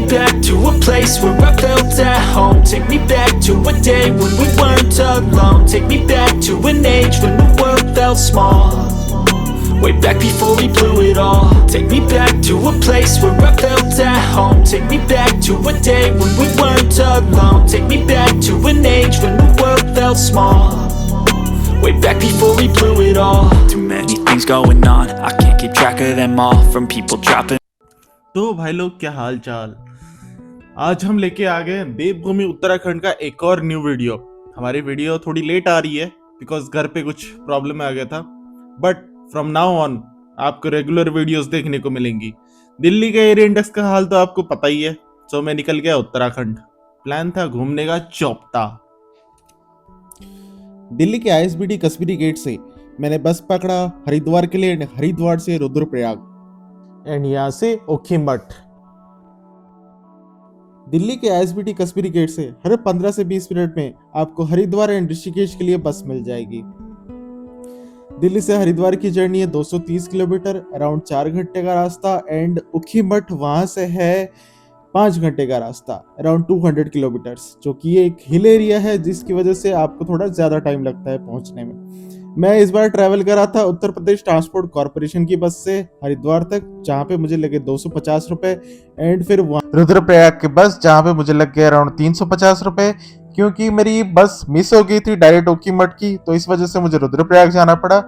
back to a place where I felt at home. Take me back to a day when we weren't alone. Take me back to an age when the world felt small. Way back before we blew it all. Take me back to a place where I felt at home. Take me back to a day when we weren't alone. Take me back to an age when the world felt small. Way back before we blew it all. Too many things going on, I can't keep track of them all. From people dropping. तो भाई लोग क्या हाल चाल। आज हम लेके आ गए देवभूमि उत्तराखंड का एक और न्यू वीडियो। हमारी वीडियो थोड़ी लेट आ रही है बिकॉज घर पे कुछ प्रॉब्लम आ गया था, बट फ्रॉम नाउ ऑन आपको रेगुलर वीडियोस देखने को मिलेंगी। दिल्ली के एयर इंडेक्स का हाल तो आपको पता ही है, सो मैं निकल गया उत्तराखंड। प्लान था घूमने का चौपता। दिल्ली के आईएसबीटी कश्मीरी गेट से मैंने बस पकड़ा हरिद्वार के लिए, हरिद्वार से रुद्रप्रयाग एंड यहाँ से ओखीमठ। दिल्ली के आईएसबीटी कश्मीरी गेट से हर 15 से 20 मिनट में आपको हरिद्वार एंड ऋषिकेश के लिए बस मिल जाएगी। दिल्ली से हरिद्वार की जर्नी है 230 किलोमीटर, अराउंड 4 घंटे का रास्ता, एंड ओखीमठ वहां से है 5 घंटे का रास्ता, अराउंड 200 किलोमीटर्स, जो कि एक हिल एरिया है जिसकी वजह से आपको थोड़ा ज्यादा टाइम लगता है पहुंचने में। मैं इस बार ट्रैवल कर रहा था उत्तर प्रदेश ट्रांसपोर्ट कॉर्पोरेशन की बस से हरिद्वार तक, जहां पे मुझे लगे 250 रुपए, एंड फिर रुद्रप्रयाग की बस जहां पे मुझे लग गए अराउंड 350 रुपए, क्योंकि मेरी बस मिस हो गई थी डायरेक्ट ओखीमठ की, तो इस वजह से मुझे रुद्रप्रयाग जाना पड़ा।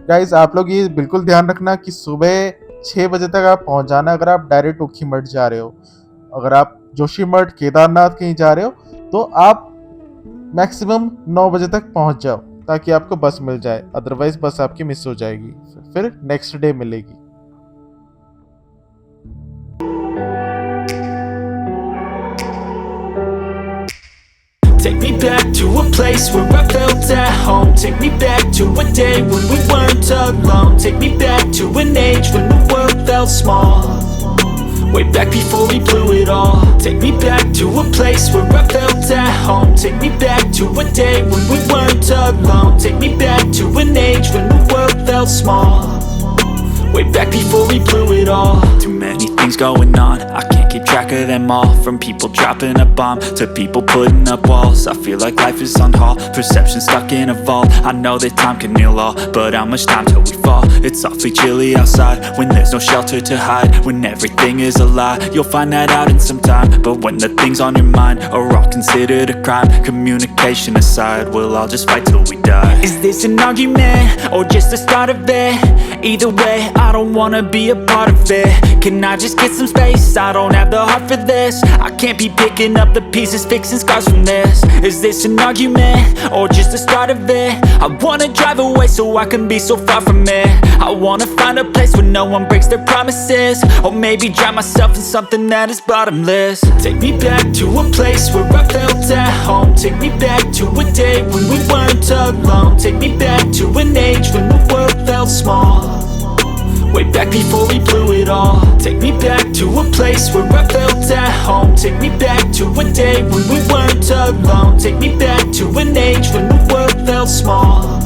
गाइस आप लोग ये बिल्कुल ध्यान रखना कि सुबह 6 बजे तक आप पहुंच जाना अगर आप डायरेक्ट ओखीमठ जा रहे हो। अगर आप जोशीमठ केदारनाथ कहीं जा रहे हो तो आप मैक्सिमम 9 बजे तक पहुंच जाओ ताकि आपको बस मिल जाए, अदरवाइज बस आपकी मिस हो जाएगी, फिर नेक्स्ट डे मिलेगी। Take me back to a place where I felt at home. Take me back to a day when we weren't alone. Take me back to an age when the world felt small. Way back before we blew it all. Take me back to a place where I felt at home. Take me back to a day when we weren't alone. Take me back to an age when the world felt small. Way back before we blew it all. Too many things going on, I can't keep track of them all. From people dropping a bomb to people putting up walls. I feel like life is on hold, perception stuck in a vault. I know that time can heal all, but how much time till we fall? It's awfully chilly outside when there's no shelter to hide. When everything is a lie, you'll find that out in some time. But when the things on your mind are all considered a crime, communication aside, we'll all just fight till we die. Is this an argument or just the start of it? Either way, I don't wanna be a part of it. Can I just get some space? I don't have the heart for this. I can't be picking up the pieces, fixing scars from this. Is this an argument or just the start of it? I wanna drive away so I can be so far from it. I wanna find a place where no one breaks their promises, or maybe drown myself in something that is bottomless. Take me back to a place where I felt at home. Take me back to a day when we weren't alone. Take me back to an age when the world felt small. Way back before we blew it all. Take me back to a place where I felt at home. Take me back to a day when we weren't alone. Take me back to an age when the world felt small.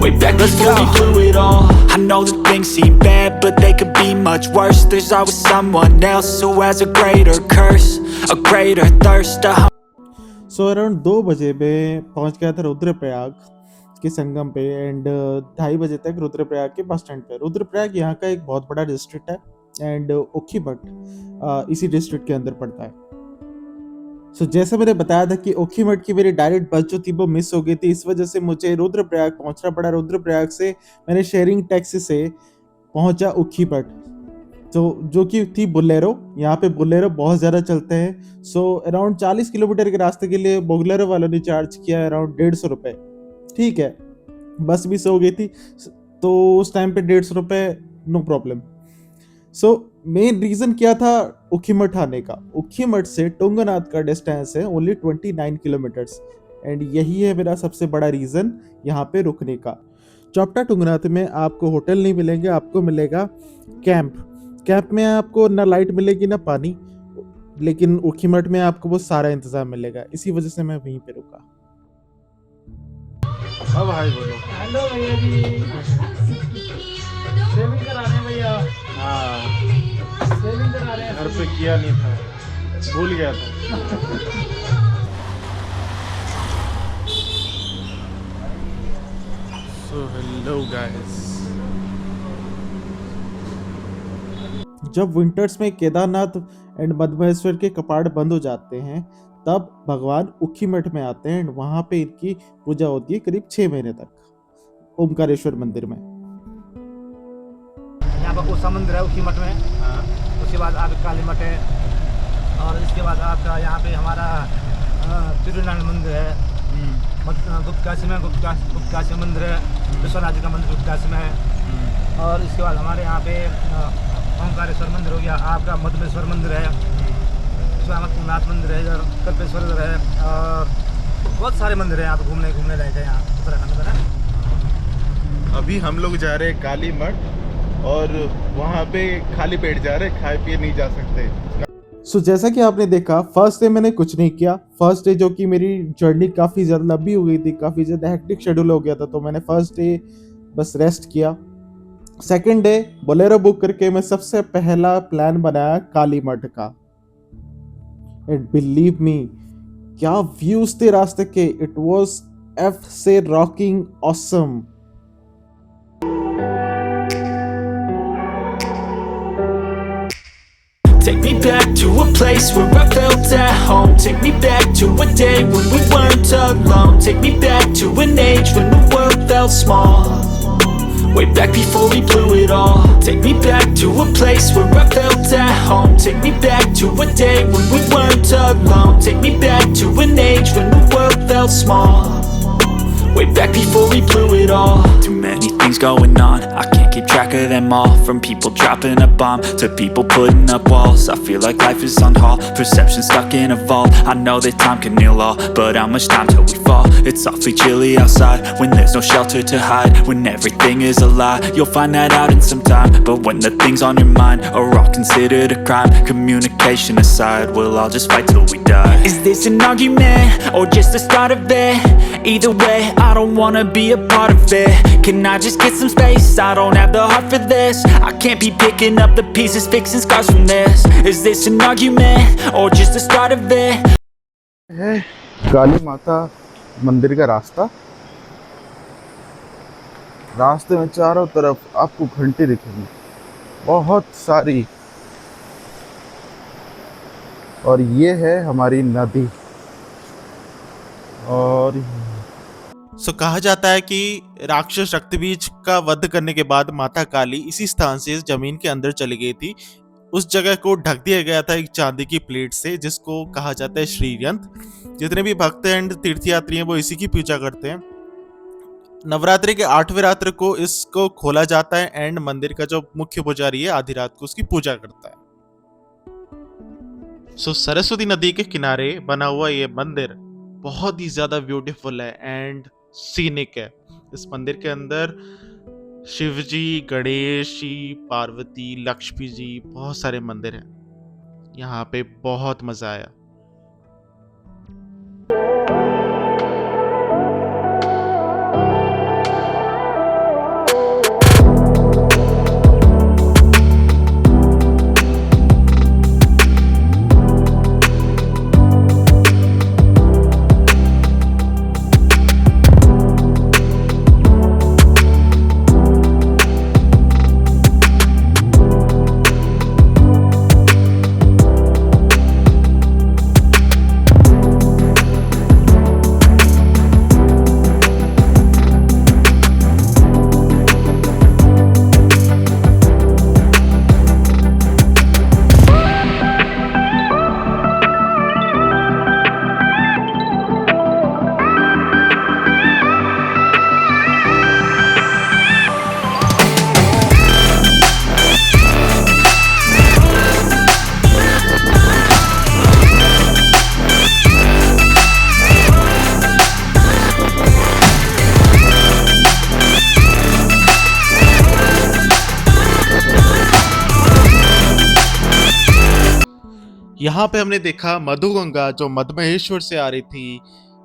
Way back before we blew it all. I know that things seem bad, but they could be much worse. There's always someone else who has a greater curse, a greater thirst. So around 2 बजे में पहुंच गया था रुद्रप्रयाग के संगम पे, and 2:30 बजे तक रुद्रप्रयाग के बस स्टैंड पे। रुद्रप्रयाग यहाँ का एक बहुत बड़ा डिस्ट्रिक्ट है, एंड ओखीमठ इसी डिस्ट्रिक्ट के अंदर पड़ता है। सो जैसे मैंने बताया था कि ओखीमठ की मेरी डायरेक्ट बस जो थी वो मिस हो गई थी, इस वजह से मुझे रुद्रप्रयाग पहुंचना पड़ा। रुद्रप्रयाग से मैंने शेयरिंग टैक्सी से पहुंचा ओखीमठ, तो जो कि थी बोलेरो। यहाँ पे बोलेरो बहुत ज़्यादा चलते हैं। सो अराउंड 40 किलोमीटर के रास्ते के लिए बोलेरो वालों ने चार्ज किया अराउंड 150 रुपये। ठीक है, बस मिस हो गई थी तो उस टाइम पे 150 रुपये no problem. So main reason क्या था ओखीमठ आने का? ओखीमठ से टुंगनाथ का डिस्टेंस है ओनली 29 किलोमीटर्स, एंड यही है मेरा सबसे बड़ा रीज़न यहाँ पे रुकने का। चौपटा टुंगनाथ में आपको होटल नहीं मिलेंगे, आपको मिलेगा कैंप में आपको ना लाइट मिलेगी ना पानी, लेकिन ओखीमठ में आपको वो सारा इंतजाम मिलेगा। इसी वजह से मैं वहीं पे रुका। अब हाय बोलो। हेलो भैया जी, सेविंग करा रहे हैं भैया। हाँ, सेविंग करा रहे हैं। घर पे किया नहीं था। भूल गया था। सो हेलो गाइस, जब विंटर्स में केदारनाथ एंड मधमहेश्वर के कपाट बंद हो जाते हैं तब भगवान उखीमठ में आते हैं एंड वहां पे इनकी पूजा होती है करीब 6 महीने तक ओमकारेश्वर मंदिर में। यहाँ पर उषा मंदिर है उखीमठ में। उसके बाद आपका काली मठ है और इसके बाद आपका यहाँ पे हमारा तिरुनारायण मंदिर है। गुप्तकाशी में गुप्तकाशी मंदिर है। विश्वनाथ जी का मंदिर गुप्तकाशी में है। और इसके बाद हमारे यहाँ पे ओंकारेश्वर मंदिर हो गया, आपका मधमेश्वर मंदिर है, नाथ मंदिर है, इधर कल्पेश्वर इधर है और बहुत सारे मंदिर हैं यहाँ पे घूमने लायक है यहाँ उत्तराखंड में ना। अभी हम लोग जा रहे हैं काली मठ और वहाँ पे खाली पेट जा रहे हैं, खाए पिए नहीं जा सकते। सो जैसा कि आपने देखा फर्स्ट डे मैंने कुछ नहीं किया। फर्स्ट डे जो कि मेरी जर्नी काफ़ी ज़्यादा लंबी हो गई थी, काफ़ी ज़्यादा हेक्टिक शेड्यूल हो गया था, तो मैंने फर्स्ट डे बस रेस्ट किया। सेकंड डे बोलेरो बुक करके मैं सबसे पहला प्लान बनाया काली मठ का। एंड बिलीव मी, क्या व्यूज थे रास्ते के, इट वाज एफ से rocking awesome. Take me back to a place where I felt at home. Take me back to a day when we weren't alone. Take me back to an age when the world felt small. Way back before we blew it all. Take me back to a place where I felt at home. Take me back to a day when we weren't alone. Take me back to an age when the world felt small. Way back before we blew it all. Too many things going on, I can't keep track of them all. From people dropping a bomb to people putting up walls. I feel like life is on hold, perception stuck in a vault. I know that time can heal all, but how much time till we fall? It's awfully chilly outside when there's no shelter to hide. When everything is a lie, you'll find that out in some time. But when the things on your mind are all considered a crime, communication aside, we'll all just fight till we die. Is this an argument or just the start of it? Either way, I don't wanna be a part of it. Can I just get some space? I don't have the heart for this. I can't be picking up the pieces, fixing scars from this. Is this an argument or just the start of it? है काली माता मंदिर का रास्ता। रास्ते में चारों तरफ आपको घंटी दिखेंगी, बहुत सारी। और ये है हमारी नदी। और सो कहा जाता है कि राक्षस रक्तबीज का वध करने के बाद माता काली इसी स्थान से इस जमीन के अंदर चली गई थी। उस जगह को ढक दिया गया था एक चांदी की प्लेट से, जिसको कहा जाता है श्रीयंत्र। जितने भी भक्त एंड तीर्थयात्री हैं वो इसी की पूजा करते हैं। नवरात्रि के 8वें रात्र को इसको खोला जाता है एंड मंदिर का जो मुख्य पुजारी है आधी रात को उसकी पूजा करता है। सो सरस्वती नदी के किनारे बना हुआ ये मंदिर बहुत ही ज्यादा ब्यूटीफुल है एंड सीनिक है। इस मंदिर के अंदर शिव जी, गणेश जी, पार्वती, लक्ष्मी जी, बहुत सारे मंदिर हैं। यहाँ पे बहुत मजा आया। यहाँ पे हमने देखा मधुगंगा जो मधमहेश्वर से आ रही थी,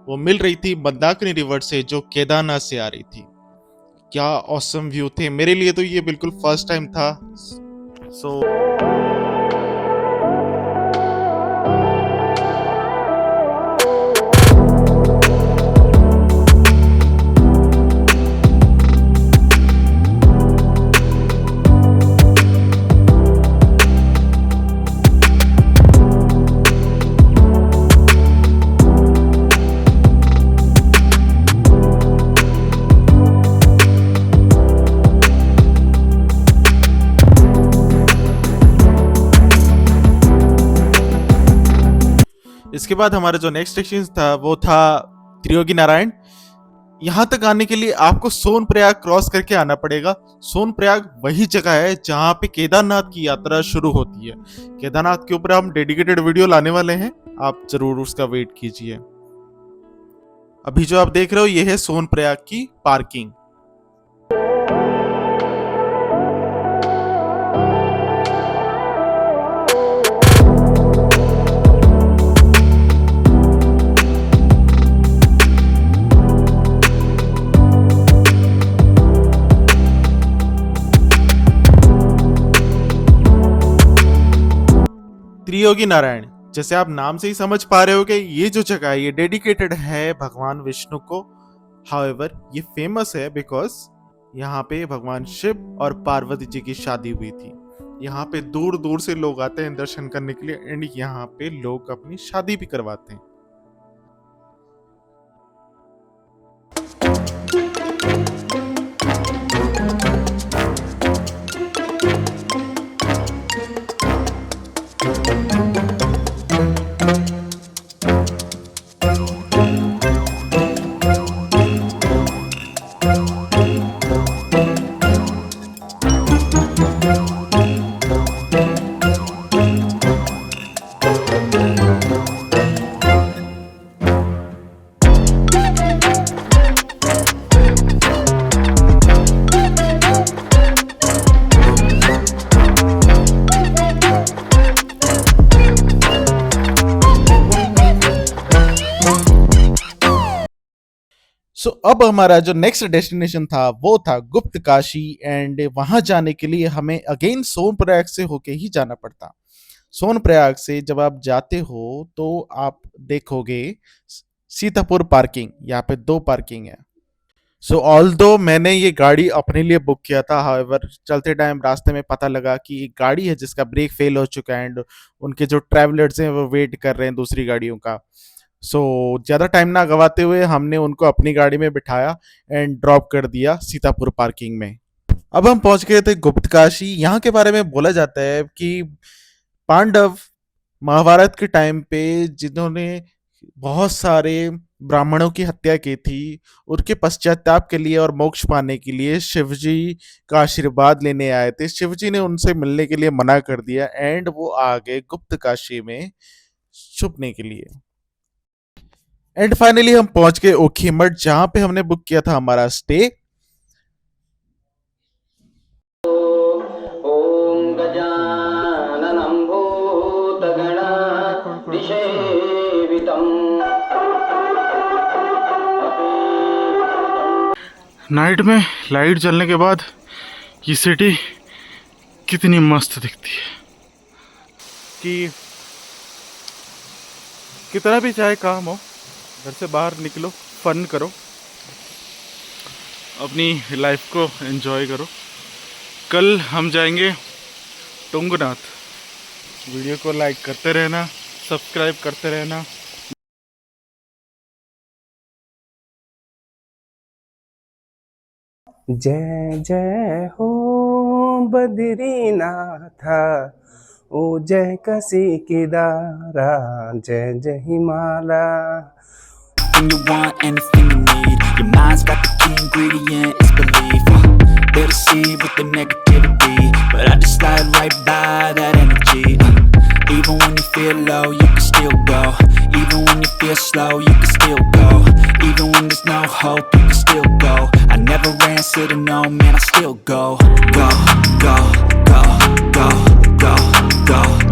वो मिल रही थी मंदाकिनी रिवर से जो केदारनाथ से आ रही थी। क्या ऑसम व्यू थे। मेरे लिए तो ये बिल्कुल फर्स्ट टाइम था। सो इसके बाद हमारा जो नेक्स्ट स्टेशन था वो था त्रियोगी नारायण। यहाँ तक आने के लिए आपको सोनप्रयाग क्रॉस करके आना पड़ेगा। सोनप्रयाग वही जगह है जहाँ पे केदारनाथ की यात्रा शुरू होती है। केदारनाथ के ऊपर हम डेडिकेटेड वीडियो लाने वाले हैं, आप जरूर उसका वेट कीजिए। अभी जो आप देख रहे हो ये है सोनप्रयाग की पार्किंग। त्रियोगी नारायण, जैसे आप नाम से ही समझ पा रहे हो कि ये जो जगह है ये डेडिकेटेड है भगवान विष्णु को। हाउएवर ये फेमस है बिकॉज यहाँ पे भगवान शिव और पार्वती जी की शादी हुई थी। यहाँ पे दूर दूर से लोग आते हैं दर्शन करने के लिए एंड यहाँ पे लोग अपनी शादी भी करवाते हैं। सो अब हमारा जो नेक्स्ट डेस्टिनेशन था वो था गुप्त काशी एंड वहां जाने के लिए हमें अगेन सोनप्रयाग से होके ही जाना पड़ता। सोनप्रयाग से जब आप जाते हो तो आप देखोगे सीतापुर पार्किंग, यहाँ पे 2 पार्किंग है। सो ऑल्दो मैंने ये गाड़ी अपने लिए बुक किया था, हाउएवर चलते टाइम रास्ते में पता लगा कि एक गाड़ी है जिसका ब्रेक फेल हो चुका है एंड उनके जो ट्रैवलर्स हैं वो वेट कर रहे हैं दूसरी गाड़ियों का। सो ज़्यादा टाइम ना गवाते हुए हमने उनको अपनी गाड़ी में बिठाया एंड ड्रॉप कर दिया सीतापुर पार्किंग में। अब हम पहुंच गए थे गुप्त काशी। यहाँ के बारे में बोला जाता है कि पांडव महाभारत के टाइम पे जिन्होंने बहुत सारे ब्राह्मणों की हत्या की थी, उनके पश्चाताप के लिए और मोक्ष पाने के लिए शिवजी का आशीर्वाद लेने आए थे। शिवजी ने उनसे मिलने के लिए मना कर दिया एंड वो आ गए गुप्त काशी में छुपने के लिए। एंड फाइनली हम पहुंच गए ओखी मठ, जहां पे हमने बुक किया था हमारा स्टे। ओम गजाननं भूतगणाधिसेवितं। नाइट में लाइट जलने के बाद ये सिटी कितनी मस्त दिखती है कि कितना भी चाहे काम हो, घर से बाहर निकलो, फन करो, अपनी लाइफ को एंजॉय करो। कल हम जाएंगे तुंगनाथ। वीडियो को लाइक करते रहना, सब्सक्राइब करते रहना। जय जय हो बद्रीनाथ, ओ जय कशी केदारा, जय जय Himalaya. Everything you want, anything you need. Your mind's got the key ingredient, it's belief. They deceive with the negativity, but I just slide right by that energy. Even when you feel low, you can still go. Even when you feel slow, you can still go. Even when there's no hope, you can still go. I never answer to no, man, I still go. Go, go, go, go, go, go.